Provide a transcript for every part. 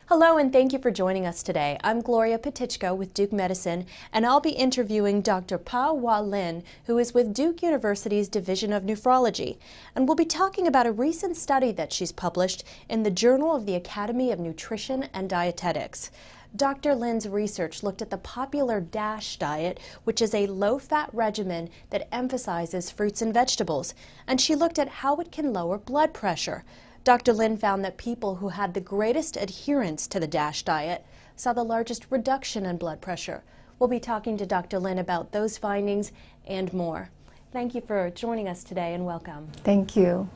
Hello and thank you for joining us today. I'm Gloria Petichko with Duke Medicine, and I'll be interviewing Dr. Pa-Hua Lin, who is with Duke University's Division of Nephrology. And we'll be talking about a recent study that she's published in the Journal of the Academy of Nutrition and Dietetics. Dr. Lin's research looked at the popular DASH diet, which is a low-fat regimen that emphasizes fruits and vegetables, and she looked at how it can lower blood pressure. Dr. Lin found that people who had the greatest adherence to the DASH diet saw the largest reduction in blood pressure. We'll be talking to Dr. Lin about those findings and more. Thank you for joining us today and welcome. Thank you.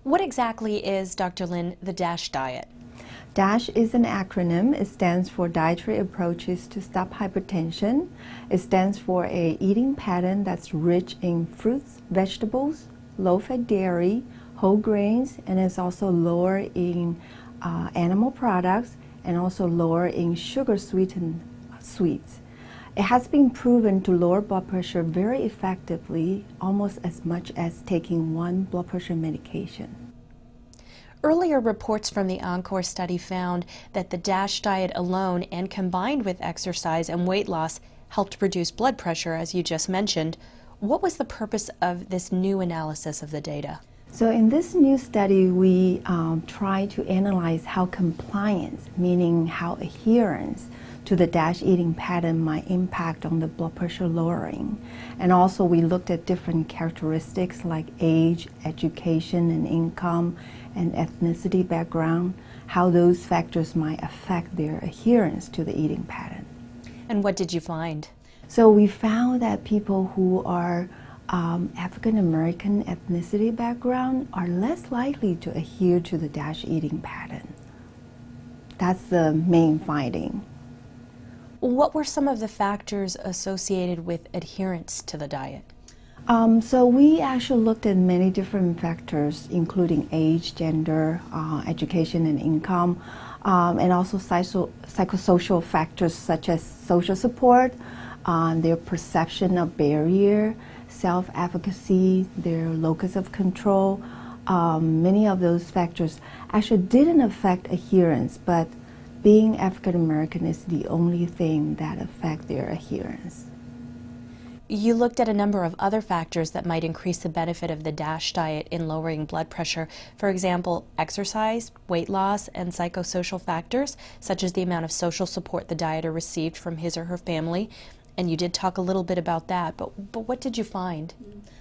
What exactly is, Dr. Lin, the DASH diet? DASH is an acronym. It stands for Dietary Approaches to Stop Hypertension. It stands for a eating pattern that's rich in fruits, vegetables, low-fat dairy, whole grains, and it's also lower in animal products and also lower in sugar-sweetened sweets. It has been proven to lower blood pressure very effectively, almost as much as taking one blood pressure medication. Earlier reports from the ENCORE study found that the DASH diet alone and combined with exercise and weight loss helped reduce blood pressure, as you just mentioned. What was the purpose of this new analysis of the data? So in this new study, we try to analyze how compliance, meaning how adherence to the DASH eating pattern might impact on the blood pressure lowering. And also we looked at different characteristics like age, education and income, and ethnicity background, how those factors might affect their adherence to the eating pattern. And what did you find? So we found that people who are African American ethnicity background are less likely to adhere to the DASH eating pattern. That's the main finding. What were some of the factors associated with adherence to the diet? So we actually looked at many different factors, including age, gender, education and income, and also psychosocial factors such as social support, their perception of barrier, self-efficacy, their locus of control. Many of those factors actually didn't affect adherence, but being African American is the only thing that affects their adherence. You looked at a number of other factors that might increase the benefit of the DASH diet in lowering blood pressure. For example, exercise, weight loss, and psychosocial factors, such as the amount of social support the dieter received from his or her family. And you did talk a little bit about that, but what did you find?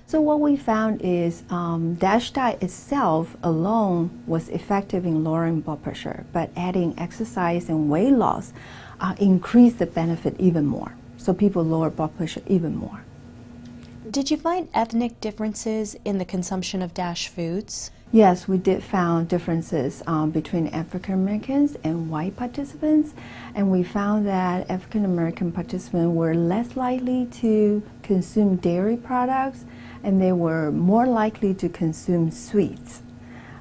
So what we found is DASH diet itself alone was effective in lowering blood pressure, but adding exercise and weight loss increased the benefit even more. So people lower blood pressure even more. Did you find ethnic differences in the consumption of DASH foods? Yes, we did found differences between African Americans and white participants, and we found that African American participants were less likely to consume dairy products, and they were more likely to consume sweets.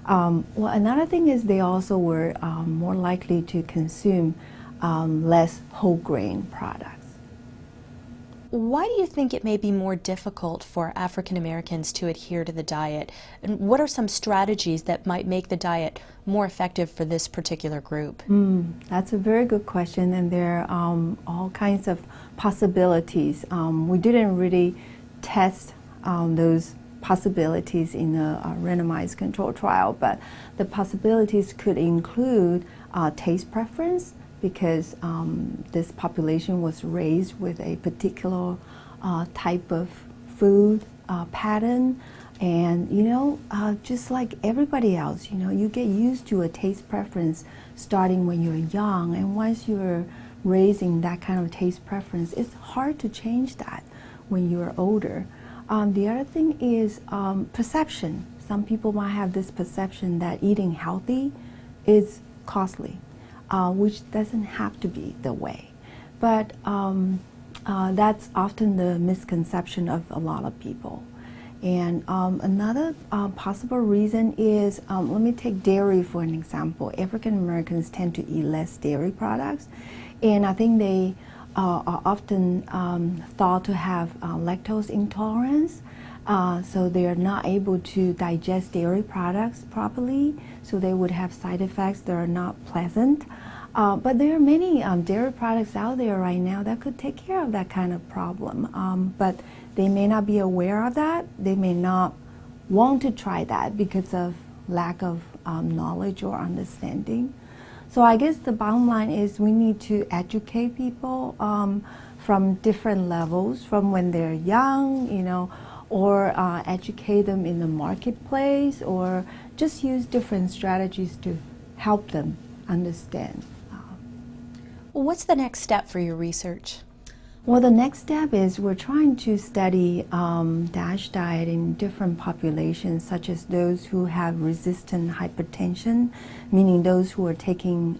Well, another thing is they also were more likely to consume less whole grain products. Why do you think it may be more difficult for African Americans to adhere to the diet? And what are some strategies that might make the diet more effective for this particular group? That's a very good question, and there are all kinds of possibilities. We didn't really test those possibilities in a randomized control trial, but the possibilities could include taste preference, because this population was raised with a particular type of food pattern, and just like everybody else, you get used to a taste preference starting when you're young, and once you're raising that kind of taste preference, it's hard to change that when you're older. The other thing is perception. Some people might have this perception that eating healthy is costly. Which doesn't have to be the way. But that's often the misconception of a lot of people. And another possible reason is, let me take dairy for an example. African Americans tend to eat less dairy products, and I think they are often thought to have lactose intolerance. So they are not able to digest dairy products properly, so they would have side effects that are not pleasant. But there are many dairy products out there right now that could take care of that kind of problem. But they may not be aware of that. They may not want to try that because of lack of knowledge or understanding. So I guess the bottom line is we need to educate people from different levels, from when they're young, or educate them in the marketplace, or just use different strategies to help them understand. Well, what's the next step for your research? Well, the next step is we're trying to study DASH diet in different populations, such as those who have resistant hypertension, meaning those who are taking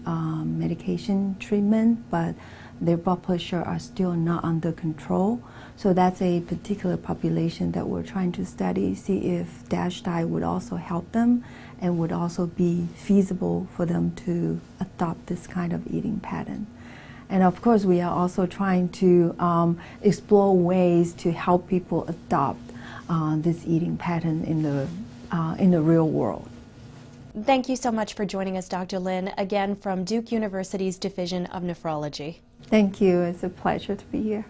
medication treatment, but their blood pressure are still not under control. So that's a particular population that we're trying to study, see if DASH diet would also help them and would also be feasible for them to adopt this kind of eating pattern. And of course, we are also trying to explore ways to help people adopt this eating pattern in the real world. Thank you so much for joining us, Dr. Lin, again from Duke University's Division of Nephrology. Thank you. It's a pleasure to be here.